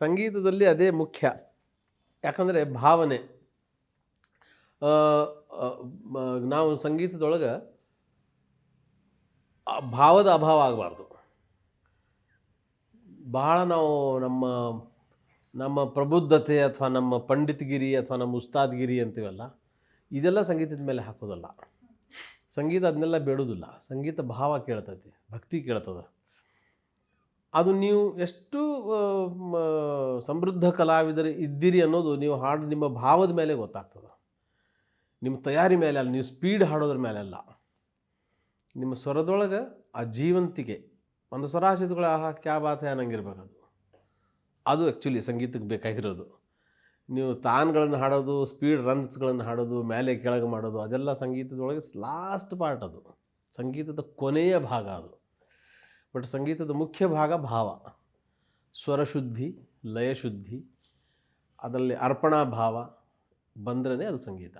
ಸಂಗೀತದಲ್ಲಿ ಅದೇ ಮುಖ್ಯ. ಯಾಕಂದರೆ ಭಾವನೆ. ಆ, ಆ, ನಾವು ಸಂಗೀತದೊಳಗೆ ಭಾವದ ಅಭಾವ ಆಗಬಾರ್ದು. ಬಹಳ ನಾವು ನಮ್ಮ ನಮ್ಮ ಪ್ರಬುದ್ಧತೆ ಅಥವಾ ನಮ್ಮ ಪಂಡಿತಗಿರಿ ಅಥವಾ ನಮ್ಮ ಉಸ್ತಾದ್ಗಿರಿ ಅಂತೀವಲ್ಲ, ಇದೆಲ್ಲ ಸಂಗೀತದ ಮೇಲೆ ಹಾಕೋದಲ್ಲ. ಸಂಗೀತ ಅದನ್ನೆಲ್ಲ ಬೇಡೋದಿಲ್ಲ. ಸಂಗೀತ ಭಾವ ಕೇಳ್ತೈತಿ, ಭಕ್ತಿ ಕೇಳ್ತದೆ. ಅದು ನೀವು ಎಷ್ಟು ಸಮೃದ್ಧ ಕಲಾವಿದರು ಇದ್ದೀರಿ ಅನ್ನೋದು ನೀವು ಹಾಡು ನಿಮ್ಮ ಭಾವದ ಮೇಲೆ ಗೊತ್ತಾಗ್ತದೆ, ನಿಮ್ಮ ತಯಾರಿ ಮೇಲೆ ಅಲ್ಲ, ನೀವು ಸ್ಪೀಡ್ ಹಾಡೋದ್ರ ಮೇಲೆ ಅಲ್ಲ. ನಿಮ್ಮ ಸ್ವರದೊಳಗೆ ಆ ಜೀವಂತಿಕೆ, ಒಂದು ಸ್ವರ ಹಚ್ಚಿದ್ಗಳು ಆಹಾ ಕ್ಯಾ ಬಾತ್ ಹೈ ಅನ್ನಂಗಿರ್ಬೇಕು. ಅದು ಆ್ಯಕ್ಚುಲಿ ಸಂಗೀತಕ್ಕೆ ಬೇಕಾಗಿರೋದು. ನೀವು ತಾನ್ಗಳನ್ನು ಹಾಡೋದು, ಸ್ಪೀಡ್ ರನ್ಸ್ಗಳನ್ನು ಹಾಡೋದು, ಮೇಲೆ ಕೆಳಗೆ ಮಾಡೋದು, ಅದೆಲ್ಲ ಸಂಗೀತದೊಳಗೆ ಲಾಸ್ಟ್ ಪಾರ್ಟ್. ಅದು ಸಂಗೀತದ ಕೊನೆಯ ಭಾಗ ಅದು. ಬಟ್ ಸಂಗೀತದ ಮುಖ್ಯ ಭಾಗ ಭಾವ, ಸ್ವರಶುದ್ಧಿ, ಲಯಶುದ್ಧಿ, ಅದರಲ್ಲಿ ಅರ್ಪಣಾ ಭಾವ ಬಂದ್ರೇ ಅದು ಸಂಗೀತ.